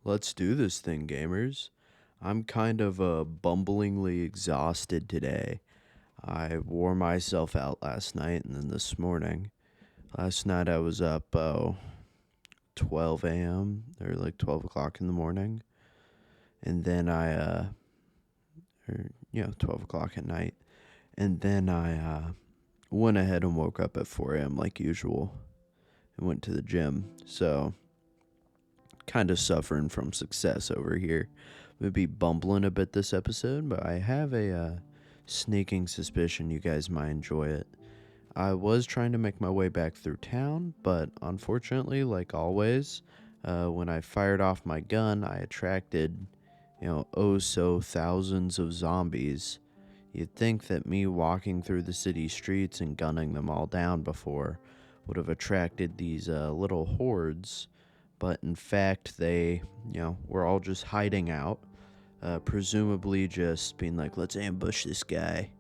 Let's do this thing, gamers. I'm kind of bumblingly exhausted today. I wore myself out last night and then this morning. Last night I was up 12 a.m. or like 12 o'clock in the morning. And then 12 o'clock at night. And then I went ahead and woke up at 4 a.m. like usual and went to the gym. So, kind of suffering from success over here. Maybe bumbling a bit this episode, but I have a sneaking suspicion you guys might enjoy it. I was trying to make my way back through town, but unfortunately, like always, when I fired off my gun, I attracted, oh so thousands of zombies. You'd think that me walking through the city streets and gunning them all down before would have attracted these little hordes, but in fact, they, were all just hiding out, presumably just being like, let's ambush this guy.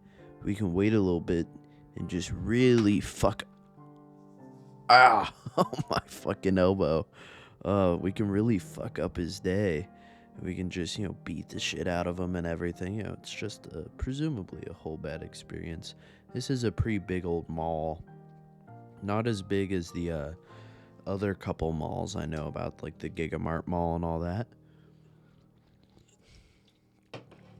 We can wait a little bit and just really fuck. Ah! Oh, my fucking elbow. We can really fuck up his day. We can just, beat the shit out of him and everything. It's just presumably a whole bad experience. This is a pretty big old mall. Not as big as the other couple malls I know about, like the Gigamart Mall and all that.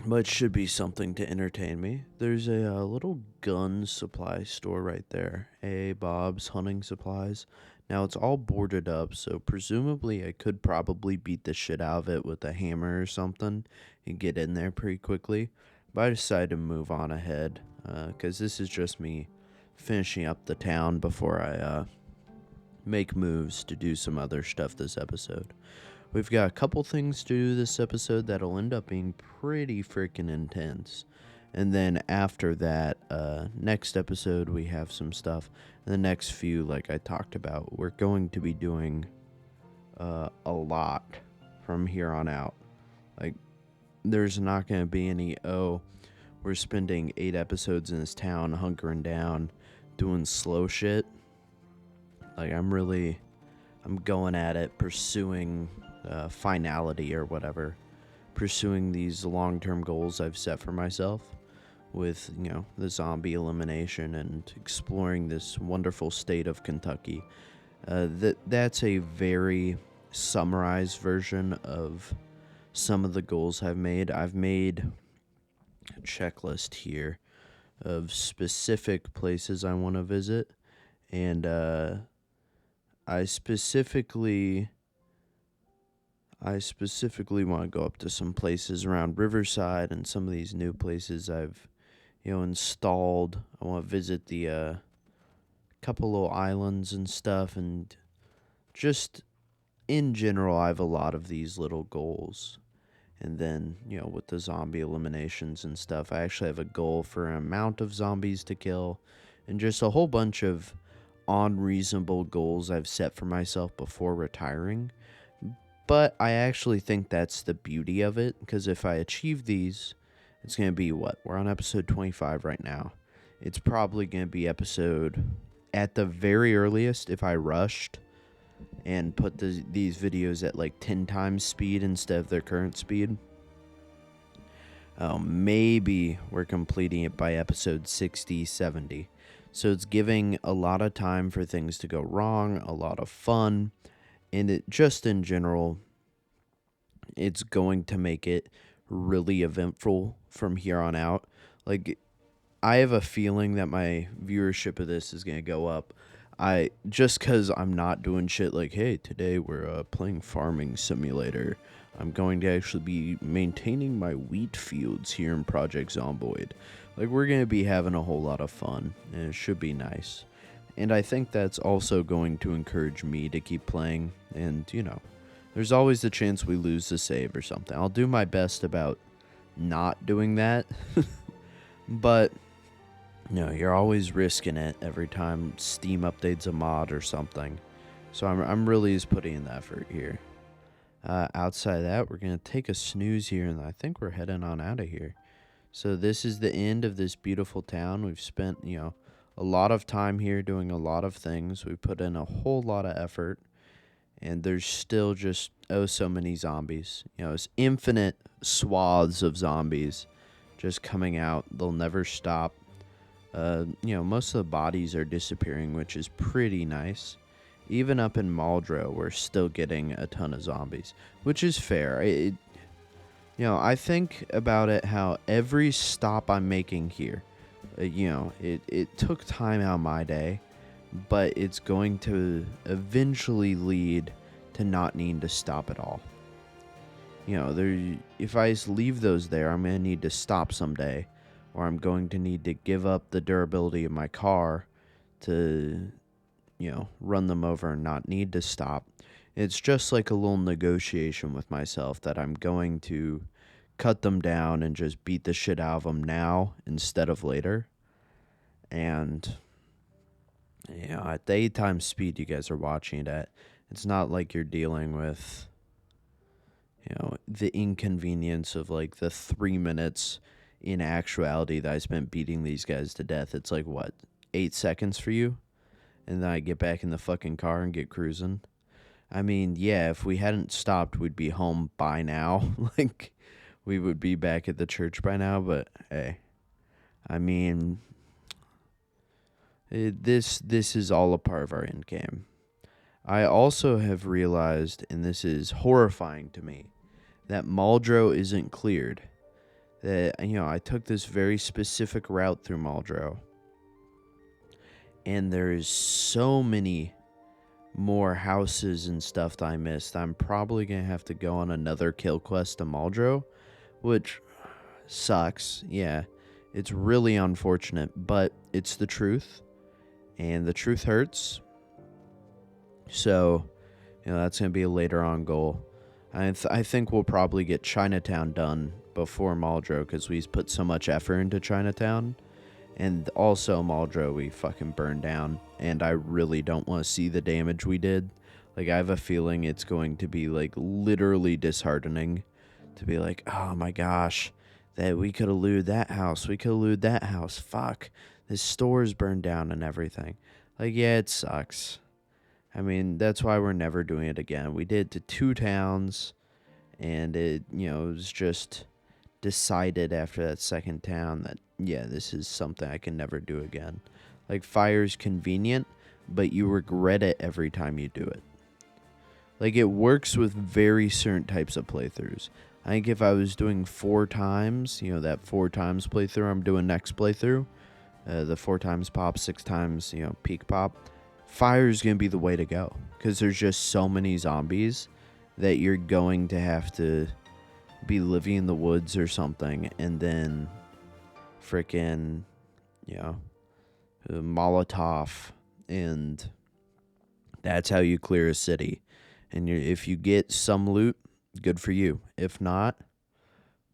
But it should be something to entertain me. There's a little gun supply store right there. A Bob's Hunting Supplies. Now it's all boarded up, so presumably I could probably beat the shit out of it with a hammer or something and get in there pretty quickly. But I decided to move on ahead, because this is just me finishing up the town before I make moves to do some other stuff this episode. We've got a couple things to do this episode that'll end up being pretty freaking intense. And then after that, next episode, we have some stuff. And the next few, like I talked about, we're going to be doing a lot from here on out. Like, there's not going to be any, we're spending 8 episodes in this town hunkering down, doing slow shit. Like, I'm going at it, pursuing finality or whatever, pursuing these long-term goals I've set for myself with, the zombie elimination and exploring this wonderful state of Kentucky. That's a very summarized version of some of the goals I've made. I've made a checklist here of specific places I want to visit, and I specifically want to go up to some places around Riverside and some of these new places I've, installed. I want to visit the couple little islands and stuff, and just in general, I have a lot of these little goals. And then, with the zombie eliminations and stuff, I actually have a goal for an amount of zombies to kill, and just a whole bunch of unreasonable goals I've set for myself before retiring. But I actually think that's the beauty of it, because if I achieve these, it's going to be what? We're on episode 25 right now. It's probably going to be episode, at the very earliest, if I rushed and put these videos at like 10 times speed instead of their current speed. Maybe we're completing it by episode 60, 70. So it's giving a lot of time for things to go wrong, a lot of fun, and it just in general, it's going to make it really eventful from here on out. Like, I have a feeling that my viewership of this is going to go up. Just because I'm not doing shit like, hey, today we're playing Farming Simulator. I'm going to actually be maintaining my wheat fields here in Project Zomboid. Like, we're going to be having a whole lot of fun, and it should be nice. And I think that's also going to encourage me to keep playing, and, there's always the chance we lose the save or something. I'll do my best about not doing that, but, you're always risking it every time Steam updates a mod or something. So I'm really just putting in the effort here. Outside of that, we're going to take a snooze here, and I think we're heading on out of here. So this is the end of this beautiful town. We've spent, a lot of time here doing a lot of things. We put in a whole lot of effort. and there's still just oh so many zombies. It's infinite swaths of zombies just coming out. They'll never stop. Most of the bodies are disappearing, which is pretty nice. Even up in Maldro, we're still getting a ton of zombies, which is fair. I think about it how every stop I'm making here, it took time out of my day, but it's going to eventually lead to not needing to stop at all. If I just leave those there, I'm going to need to stop someday, or I'm going to need to give up the durability of my car to, run them over and not need to stop. It's just like a little negotiation with myself that I'm going to cut them down and just beat the shit out of them now instead of later. And, at the 8 times speed you guys are watching it at, it's not like you're dealing with, the inconvenience of like the 3 minutes in actuality that I spent beating these guys to death. It's like, what, 8 seconds for you? And then I get back in the fucking car and get cruising. I mean, yeah, if we hadn't stopped, we'd be home by now. Like, we would be back at the church by now, but hey. I mean, this is all a part of our end game. I also have realized, and this is horrifying to me, that Maldro isn't cleared. That, I took this very specific route through Maldro, and there is so many more houses and stuff that I missed. I'm probably going to have to go on another kill quest to Maldro, which sucks. Yeah, it's really unfortunate, but it's the truth, and the truth hurts. So, that's going to be a later on goal. I think we'll probably get Chinatown done before Maldro because we put so much effort into Chinatown. And also Maldro we fucking burned down, and I really don't want to see the damage we did. Like, I have a feeling it's going to be like literally disheartening to be like, oh my gosh, that we could have looted that house, we could have looted that house, fuck, this store's burned down and everything. Like, yeah, it sucks. I mean, that's why we're never doing it again. We did it to 2 towns, and it was just decided after that second town that, yeah, this is something I can never do again. Like, fire's convenient, but you regret it every time you do it. Like, it works with very certain types of playthroughs. I think if I was doing 4 times, that 4 times playthrough I'm doing next playthrough, the 4 times pop, 6 times, peak pop, fire's going to be the way to go. Because there's just so many zombies that you're going to have to be living in the woods or something, and then frickin', Molotov, and that's how you clear a city. And if you get some loot, good for you. If not,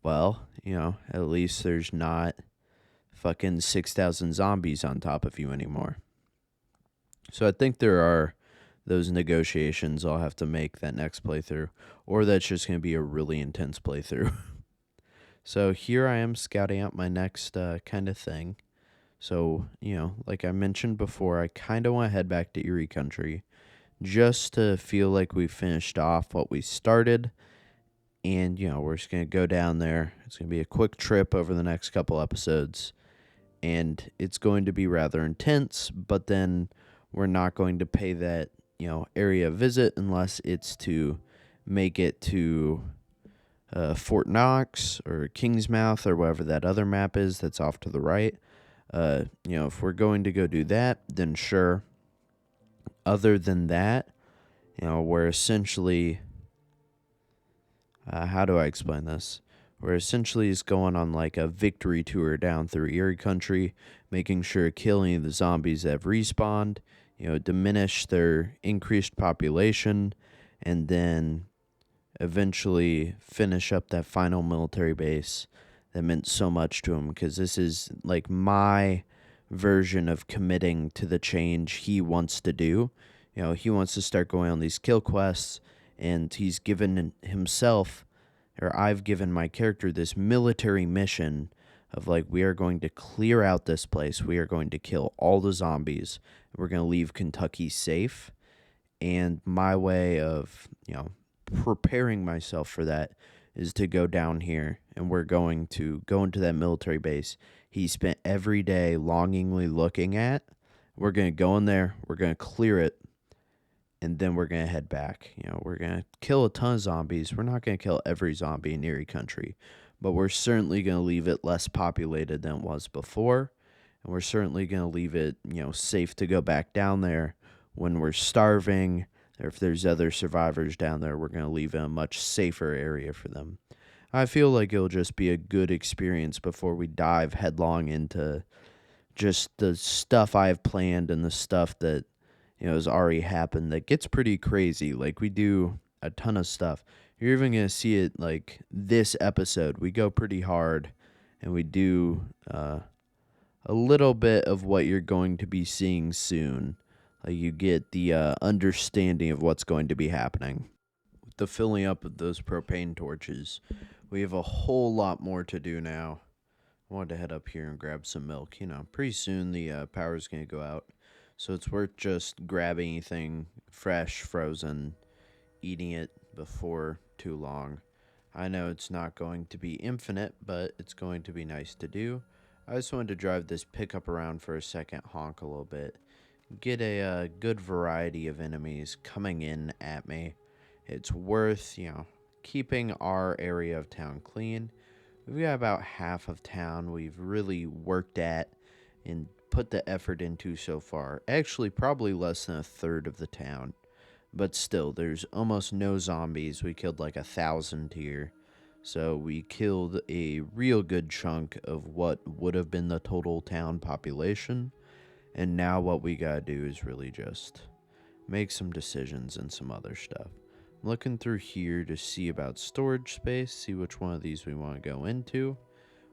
well, at least there's not fucking 6,000 zombies on top of you anymore. So I think there are those negotiations I'll have to make that next playthrough, or that's just going to be a really intense playthrough. So here I am scouting out my next kind of thing. So, like I mentioned before, I kind of want to head back to Erie Country just to feel like we finished off what we started. And, we're just going to go down there. It's going to be a quick trip over the next couple episodes. And it's going to be rather intense, but then we're not going to pay that, area visit unless it's to make it to Fort Knox or Kingsmouth or whatever that other map is that's off to the right. If we're going to go do that, then sure. Other than that, we're essentially, how do I explain this? We're essentially just going on like a victory tour down through Erie Country, making sure killing the zombies that have respawned, diminish their increased population, and then eventually finish up that final military base that meant so much to him, because this is like my version of committing to the change he wants to do. He wants to start going on these kill quests, and he's given himself, or I've given my character, this military mission of like, we are going to clear out this place, we are going to kill all the zombies, we're going to leave Kentucky safe. And my way of, preparing myself for that is to go down here, and we're going to go into that military base he spent every day longingly looking at. We're going to go in there, we're going to clear it, and then we're going to head back. We're going to kill a ton of zombies. We're not going to kill every zombie in Erie Country, but we're certainly going to leave it less populated than it was before. And we're certainly going to leave it, safe to go back down there when we're starving, or if there's other survivors down there, we're going to leave a much safer area for them. I feel like it'll just be a good experience before we dive headlong into just the stuff I've planned and the stuff that has already happened that gets pretty crazy. Like, we do a ton of stuff. You're even going to see it like this episode. We go pretty hard, and we do a little bit of what you're going to be seeing soon. Like, you get the understanding of what's going to be happening. With the filling up of those propane torches, we have a whole lot more to do now. I wanted to head up here and grab some milk. Pretty soon the power's going to go out. So it's worth just grabbing anything fresh, frozen, eating it before too long. I know it's not going to be infinite, but it's going to be nice to do. I just wanted to drive this pickup around for a second, honk a little bit, get a good variety of enemies coming in at me. It's worth, keeping our area of town clean. We've got about half of town we've really worked at and put the effort into so far. Actually, probably less than a third of the town. But still, there's almost no zombies. We killed like 1,000 here. So we killed a real good chunk of what would have been the total town population. And now what we gotta do is really just make some decisions and some other stuff. I'm looking through here to see about storage space, see which one of these we want to go into,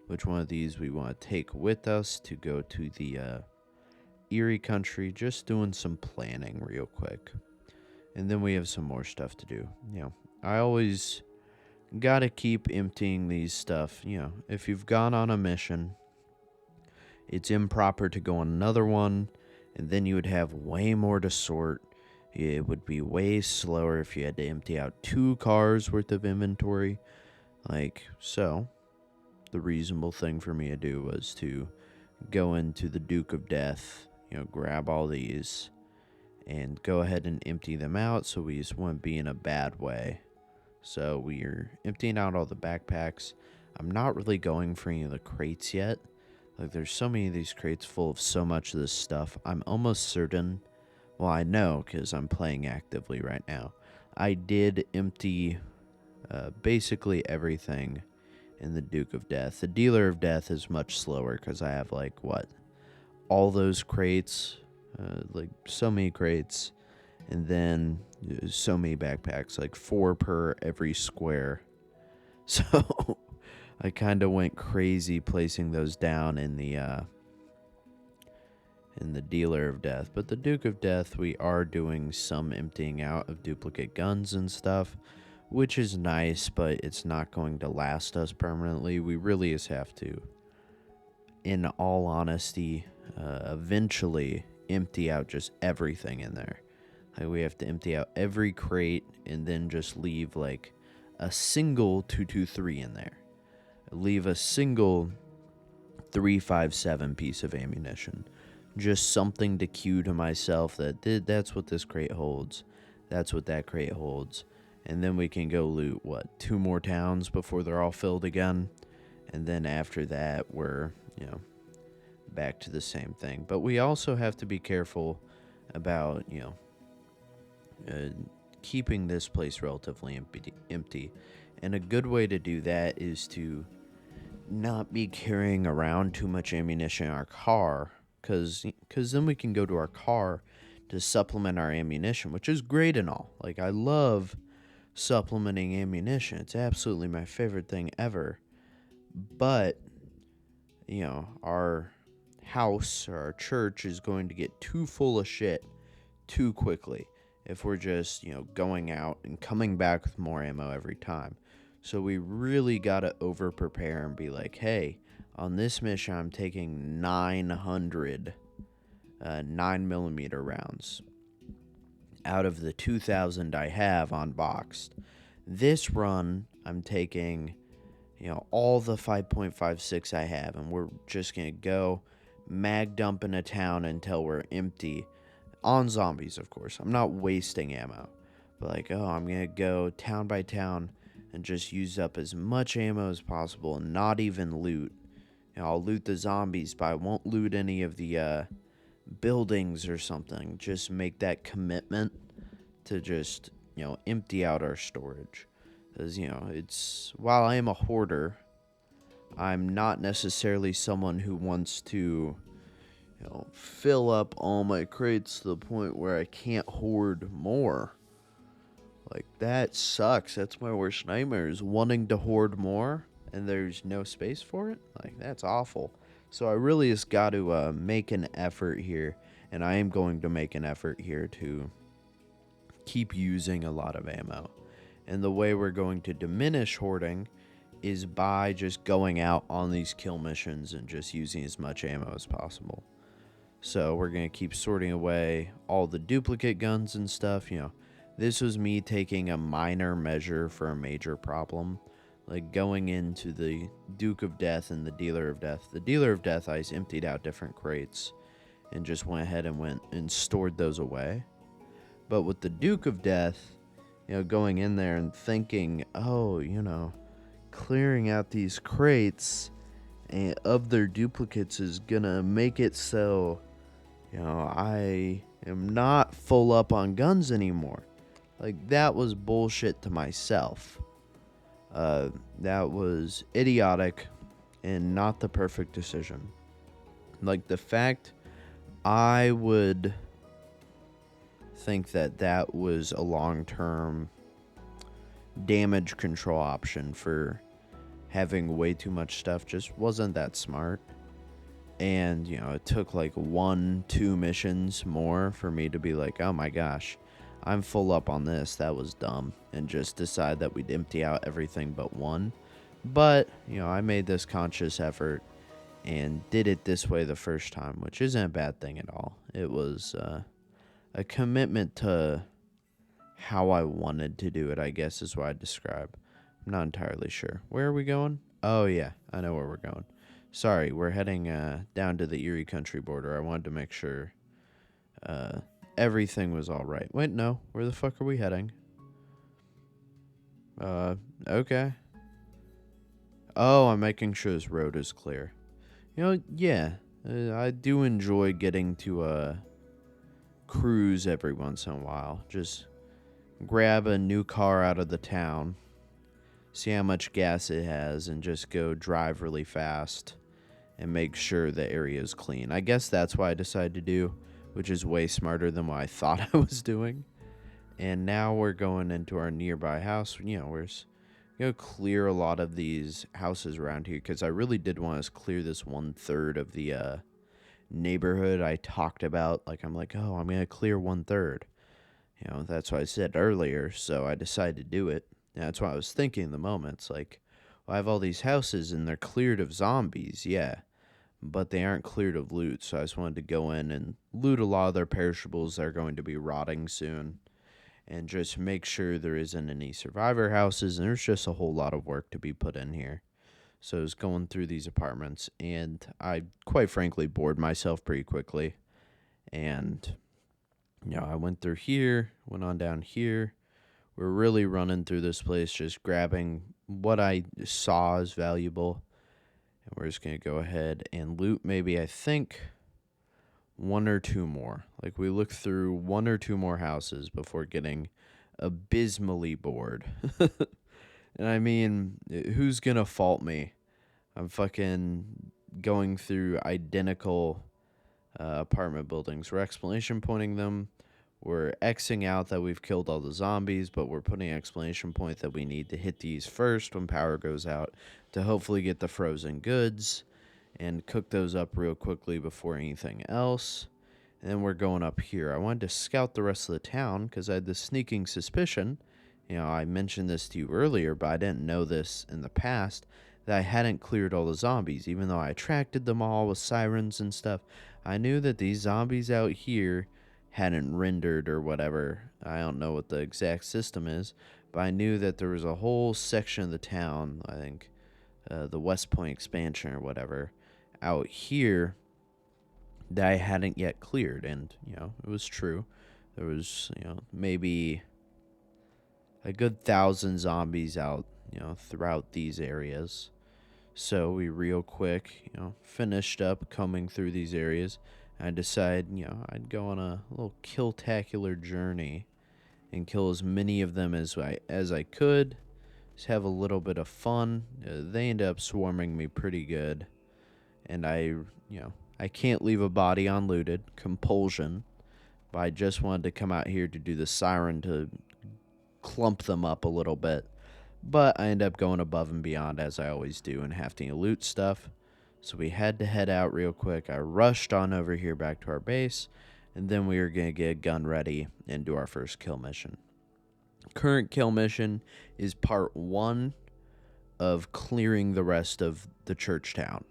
which one of these we want to take with us to go to the Erie Country, just doing some planning real quick. And then we have some more stuff to do. I always gotta keep emptying these stuff. If you've gone on a mission, it's improper to go on another one, and then you would have way more to sort. It would be way slower if you had to empty out 2 cars worth of inventory. So the reasonable thing for me to do was to go into the Duke of Death, grab all these, and go ahead and empty them out so we just wouldn't be in a bad way. So we're emptying out all the backpacks. I'm not really going for any of the crates yet. There's so many of these crates full of so much of this stuff. I'm almost certain, well, I know because I'm playing actively right now, I did empty basically everything in the Duke of Death. The Dealer of Death is much slower because I have, all those crates, so many crates, and then so many backpacks, 4 per every square. So I kind of went crazy placing those down in the Dealer of Death. But the Duke of Death, we are doing some emptying out of duplicate guns and stuff, which is nice, but it's not going to last us permanently. We really just have to, in all honesty, eventually empty out just everything in there. We have to empty out every crate and then just leave a single 223 in there. Leave a single 357 piece of ammunition. Just something to cue to myself that that's what this crate holds. That's what that crate holds. And then we can go loot, 2 more towns before they're all filled again. And then after that, we're, back to the same thing. But we also have to be careful about, keeping this place relatively empty. And a good way to do that is to not be carrying around too much ammunition in our car, because then we can go to our car to supplement our ammunition, which is great and all. I love supplementing ammunition. It's absolutely my favorite thing ever. But, our house or our church is going to get too full of shit too quickly if we're just, going out and coming back with more ammo every time. So we really got to over-prepare and be like, hey, on this mission I'm taking 900 9mm rounds. out of the 2,000 I have unboxed. This run, I'm taking, all the 5.56 I have, and we're just going to go mag dump in a town until we're empty. On zombies, of course. I'm not wasting ammo. But, I'm going to go town by town and just use up as much ammo as possible and not even loot. I'll loot the zombies, but I won't loot any of the buildings or something. Just make that commitment to just, empty out our storage. Because, while I am a hoarder, I'm not necessarily someone who wants to, fill up all my crates to the point where I can't hoard more. That sucks. That's my worst nightmare, is wanting to hoard more and there's no space for it. That's awful. So I really just got to make an effort here, and I am going to make an effort here to keep using a lot of ammo. And the way we're going to diminish hoarding is by just going out on these kill missions and just using as much ammo as possible. So we're going to keep sorting away all the duplicate guns and stuff. This was me taking a minor measure for a major problem. Going into the Duke of Death and the Dealer of Death. The Dealer of Death, I emptied out different crates and just went ahead and stored those away. But with the Duke of Death, going in there and thinking, clearing out these crates of their duplicates is gonna make it so, I am not full up on guns anymore. That was bullshit to myself. That was idiotic and not the perfect decision. The fact I would think that was a long-term damage control option for having way too much stuff just wasn't that smart. And, it took 1-2 missions more for me to be oh my gosh, I'm full up on this. That was dumb. And just decide that we'd empty out everything but one. But, I made this conscious effort and did it this way the first time, which isn't a bad thing at all. It was a commitment to how I wanted to do it, I guess is what I'd describe. I'm not entirely sure. Where are we going? Oh, yeah, I know where we're going. Sorry, we're heading down to the Erie country border. I wanted to make sure everything was all right. Wait, no. Where the fuck are we heading? Okay. Oh, I'm making sure this road is clear. Yeah. I do enjoy getting to cruise every once in a while. Just grab a new car out of the town, see how much gas it has, and just go drive really fast and make sure the area is clean. I guess that's what I decided to do, which is way smarter than what I thought I was doing. And now we're going into our nearby house. We're going to clear a lot of these houses around here, because I really did want to clear this 1/3 of the neighborhood I talked about. I'm going to clear 1/3. That's what I said earlier, so I decided to do it. And that's what I was thinking in the moment. It's well, I have all these houses and they're cleared of zombies, yeah, but they aren't cleared of loot, so I just wanted to go in and loot a lot of their perishables that are going to be rotting soon, and just make sure there isn't any survivor houses, and there's just a whole lot of work to be put in here. So I was going through these apartments, and I, quite frankly, bored myself pretty quickly, and I went through here, went on down here. We're really running through this place, just grabbing what I saw as valuable. And we're just going to go ahead and loot maybe, I think, 1 or 2 more. We look through 1 or 2 more houses before getting abysmally bored. And I mean, who's going to fault me? I'm fucking going through identical apartment buildings. We're explanation pointing them. We're Xing out that we've killed all the zombies, but we're putting an exclamation point that we need to hit these first when power goes out to hopefully get the frozen goods and cook those up real quickly before anything else. And then we're going up here. I wanted to scout the rest of the town because I had this sneaking suspicion. I mentioned this to you earlier, but I didn't know this in the past, that I hadn't cleared all the zombies. Even though I attracted them all with sirens and stuff, I knew that these zombies out here, hadn't rendered or whatever. I don't know what the exact system is, but I knew that there was a whole section of the town, I think the West Point expansion or whatever, out here that I hadn't yet cleared. And, it was true. There was, maybe a good 1,000 zombies out, throughout these areas. So we real quick, finished up combing through these areas. I decided, I'd go on a little kill-tacular journey and kill as many of them as I could. Just have a little bit of fun. They ended up swarming me pretty good. And I can't leave a body unlooted. Compulsion. But I just wanted to come out here to do the siren to clump them up a little bit. But I end up going above and beyond, as I always do, and having to loot stuff. So we had to head out real quick. I rushed on over here back to our base, and then we were going to get a gun ready and do our first kill mission. Current kill mission is part 1 of clearing the rest of the church town.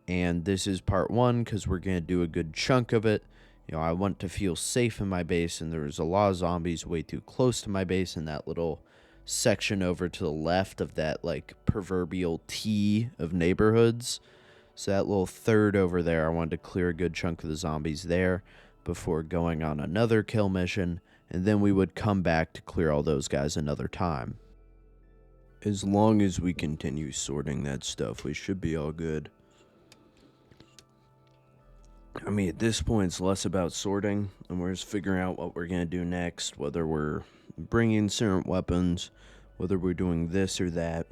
And this is part 1 because we're going to do a good chunk of it. I want to feel safe in my base, and there was a lot of zombies way too close to my base in that little section over to the left of that proverbial T of neighborhoods. So that little third over there, I wanted to clear a good chunk of the zombies there before going on another kill mission, and then we would come back to clear all those guys another time. As long as we continue sorting that stuff, we should be all good. I mean, at this point, it's less about sorting, and we're just figuring out what we're going to do next, whether we're bringing certain weapons, whether we're doing this or that.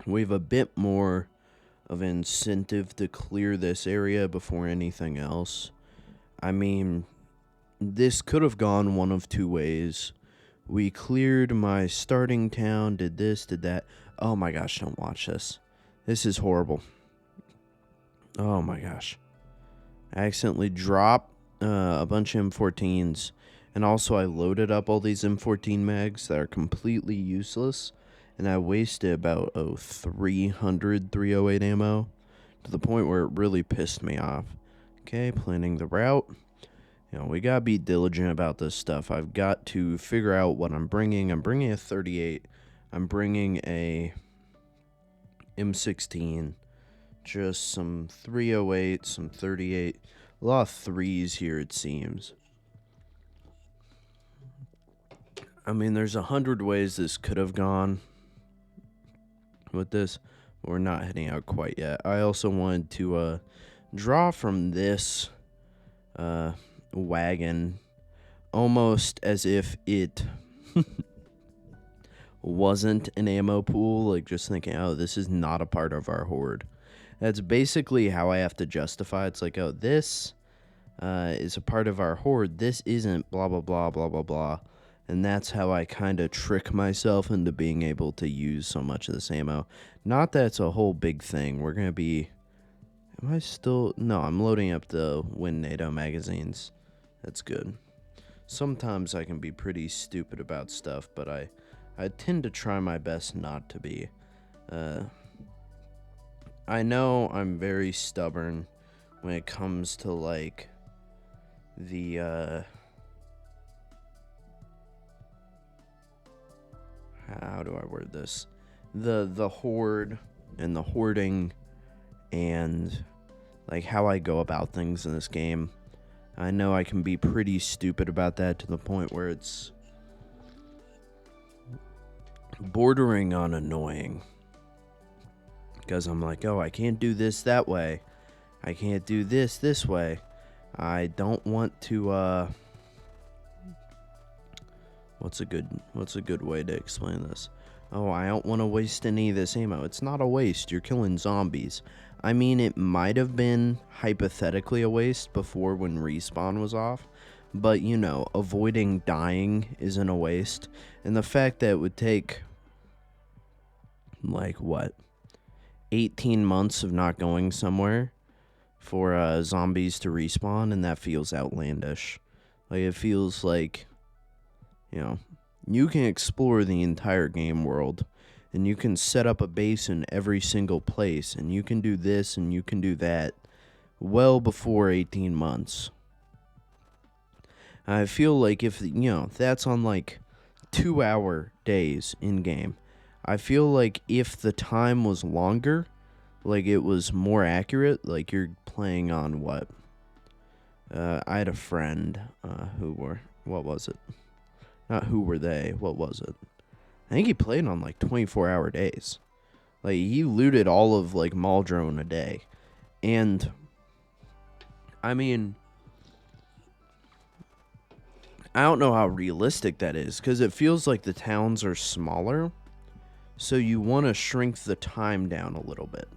We have a bit more of an incentive to clear this area before anything else. I mean, this could have gone one of two ways. We cleared my starting town, did this, did that. Oh my gosh, don't watch this. This is horrible. Oh my gosh. I accidentally dropped a bunch of M14s, and also I loaded up all these M14 mags that are completely useless, and I wasted about 308 ammo to the point where it really pissed me off. Okay, planning the route. We gotta be diligent about this stuff. I've got to figure out what I'm bringing. I'm bringing a 38. I'm bringing a M16. Just some 308, some 38. A lot of threes here, it seems. I mean, there's 100 ways this could have gone with this. We're not heading out quite yet. I also wanted to draw from this wagon almost as if it wasn't an ammo pool. Like, just thinking, oh, this is not a part of our horde. That's basically how I have to justify. It's like, oh, this is a part of our horde. This isn't blah, blah, blah, blah, blah, blah. And that's how I kind of trick myself into being able to use so much of this ammo. Not that it's a whole big thing. We're going to be... Am I still... No, I'm loading up the Win NATO magazines. That's good. Sometimes I can be pretty stupid about stuff, but I tend to try my best not to be. I know I'm very stubborn when it comes to, like, the, how do I word this? The horde and the hoarding and, like, how I go about things in this game. I know I can be pretty stupid about that to the point where it's bordering on annoying. Because I'm like, oh, I can't do this that way. I can't do this way. I don't want to, what's a good way to explain this? Oh, I don't want to waste any of this ammo. It's not a waste. You're killing zombies. I mean, it might have been hypothetically a waste before when respawn was off. But, avoiding dying isn't a waste. And the fact that it would take, like, what? 18 months of not going somewhere for zombies to respawn, and that feels outlandish. Like, it feels like, you can explore the entire game world, and you can set up a base in every single place, and you can do this and you can do that well before 18 months. I feel like if, that's on like 2-hour days in game, I feel like if the time was longer, like it was more accurate, like you're playing on what? I had a friend what was it? Not who were they, what was it? I think he played on like 24-hour days. Like he looted all of like Maldron a day. And I mean, I don't know how realistic that is because it feels like the towns are smaller. So you want to shrink the time down a little bit.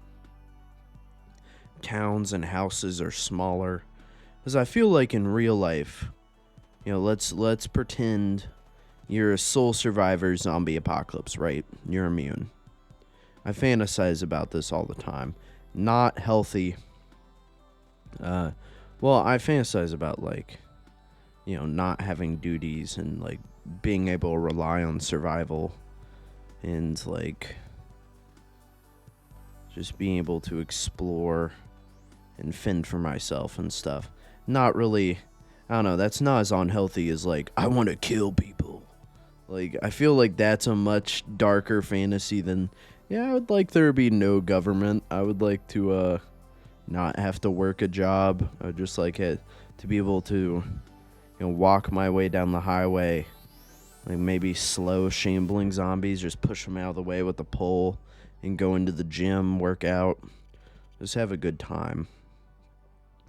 Towns and houses are smaller. Because I feel like in real life, let's pretend you're a sole survivor zombie apocalypse, right? You're immune. I fantasize about this all the time. Not healthy. Well, I fantasize about like, not having duties and like being able to rely on survival and like just being able to explore and fend for myself and stuff. Not really, I don't know, that's not as unhealthy as like, I want to kill people. Like, I feel like that's a much darker fantasy than, I would like there to be no government. I would like to, not have to work a job. I would just like it to be able to, walk my way down the highway. Like maybe slow shambling zombies, just push them out of the way with a pole and go into the gym, work out. Just have a good time.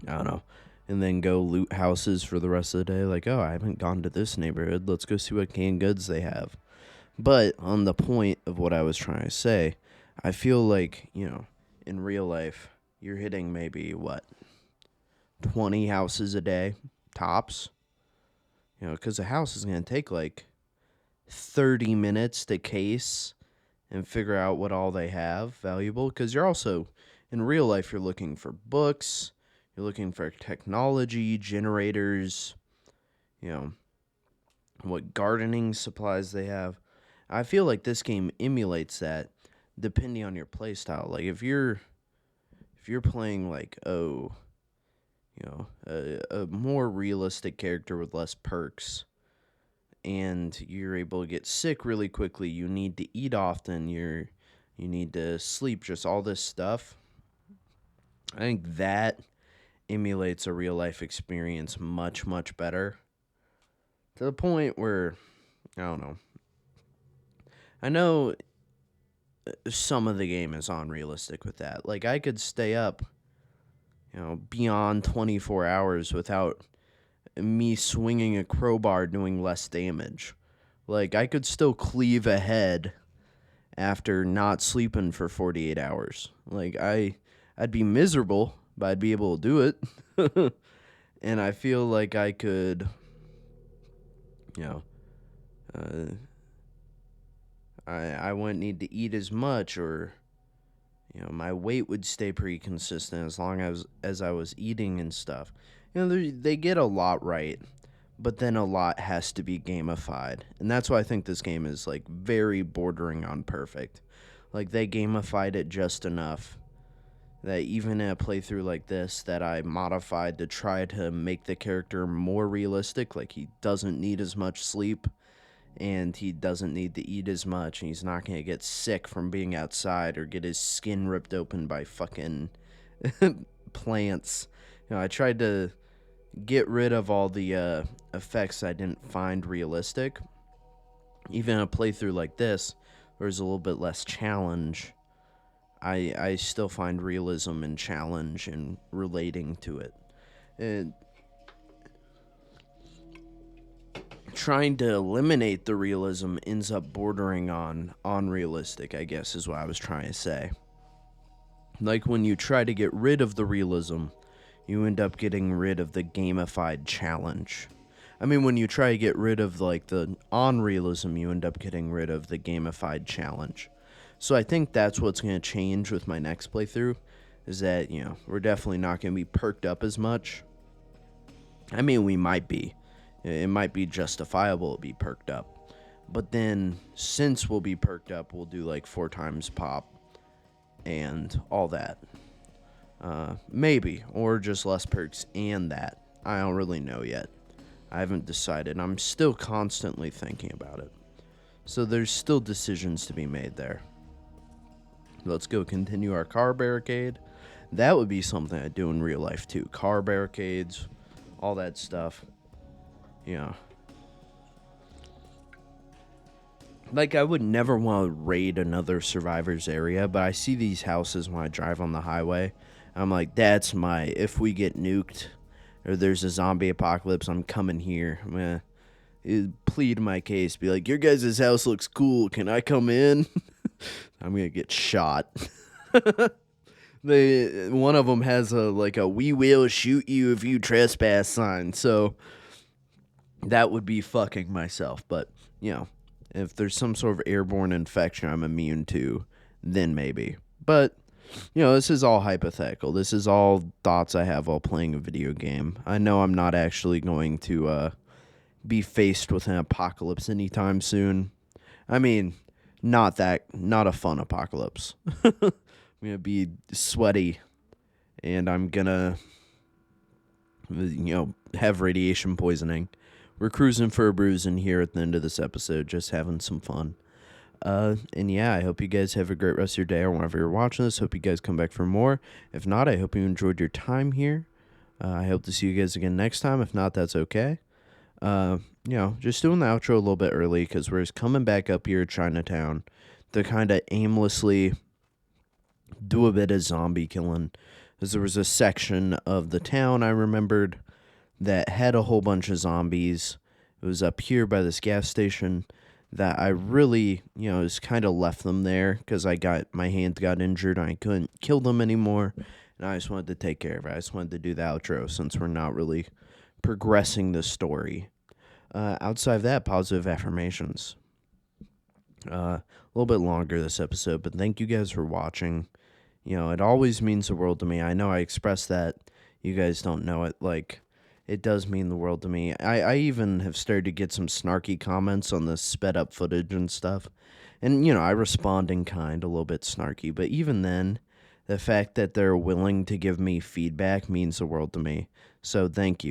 I don't know. And then go loot houses for the rest of the day. Like, oh, I haven't gone to this neighborhood. Let's go see what canned goods they have. But on the point of what I was trying to say, I feel like, in real life, you're hitting maybe, 20 houses a day, tops? Because a house is going to take, 30 minutes to case and figure out what all they have valuable. Because you're also, in real life, you're looking for books. You're looking for technology, generators, what gardening supplies they have. I feel like this game emulates that depending on your playstyle. Like if you're playing like a more realistic character with less perks and you're able to get sick really quickly, you need to eat often, you need to sleep, just all this stuff. I think that emulates a real life experience much, much better. To the point where, I don't know. I know some of the game is unrealistic with that. Like, I could stay up, beyond 24 hours without me swinging a crowbar doing less damage. Like, I could still cleave a head after not sleeping for 48 hours. Like, I'd be miserable, but I'd be able to do it. And I feel like I could, I wouldn't need to eat as much, or my weight would stay pretty consistent as long as I was eating and stuff. They get a lot right, but then a lot has to be gamified, and that's why I think this game is like very bordering on perfect. Like they gamified it just enough that even in a playthrough like this that I modified to try to make the character more realistic, like he doesn't need as much sleep and he doesn't need to eat as much, and he's not going to get sick from being outside or get his skin ripped open by fucking plants. I tried to get rid of all the effects I didn't find realistic. Even in a playthrough like this, where there's a little bit less challenge, I still find realism and challenge in relating to it. And trying to eliminate the realism ends up bordering on unrealistic, I guess is what I was trying to say. Like when you try to get rid of the realism, you end up getting rid of the gamified challenge. I mean, when you try to get rid of like the unrealism, you end up getting rid of the gamified challenge. So I think that's what's going to change with my next playthrough, is that, we're definitely not going to be perked up as much. I mean, we might be. It might be justifiable to be perked up. But then, since we'll be perked up, we'll do like 4 times pop and all that. Maybe. Or just less perks and that. I don't really know yet. I haven't decided. I'm still constantly thinking about it. So there's still decisions to be made there. Let's go continue our car barricade. That would be something I'd do in real life too. Car barricades, all that stuff. Yeah. Like, I would never want to raid another survivor's area, but I see these houses when I drive on the highway. I'm like, that's my, if we get nuked or there's a zombie apocalypse, I'm coming here. I'm going to plead my case. Be like, your guys' house looks cool. Can I come in? I'm going to get shot. One of them has a "we will shoot you if you trespass" sign. So that would be fucking myself. But, if there's some sort of airborne infection I'm immune to, then maybe. But, this is all hypothetical. This is all thoughts I have while playing a video game. I know I'm not actually going to be faced with an apocalypse anytime soon. I mean, not a fun apocalypse. I'm going to be sweaty, and I'm going to, have radiation poisoning. We're cruising for a bruising here at the end of this episode, just having some fun. And yeah, I hope you guys have a great rest of your day or whenever you're watching this. Hope you guys come back for more. If not, I hope you enjoyed your time here. I hope to see you guys again next time. If not, that's okay. Just doing the outro a little bit early because we're just coming back up here to Chinatown to kind of aimlessly do a bit of zombie killing. Because there was a section of the town I remembered that had a whole bunch of zombies. It was up here by this gas station that I really, just kind of left them there because my hand got injured and I couldn't kill them anymore. And I just wanted to take care of it. I just wanted to do the outro since we're not really progressing the story. Outside of that, positive affirmations. A little bit longer this episode, but thank you guys for watching. It always means the world to me. I know I expressed that. You guys don't know it. It does mean the world to me. I even have started to get some snarky comments on the sped up footage and stuff. And, I respond in kind, a little bit snarky. But even then, the fact that they're willing to give me feedback means the world to me. So thank you.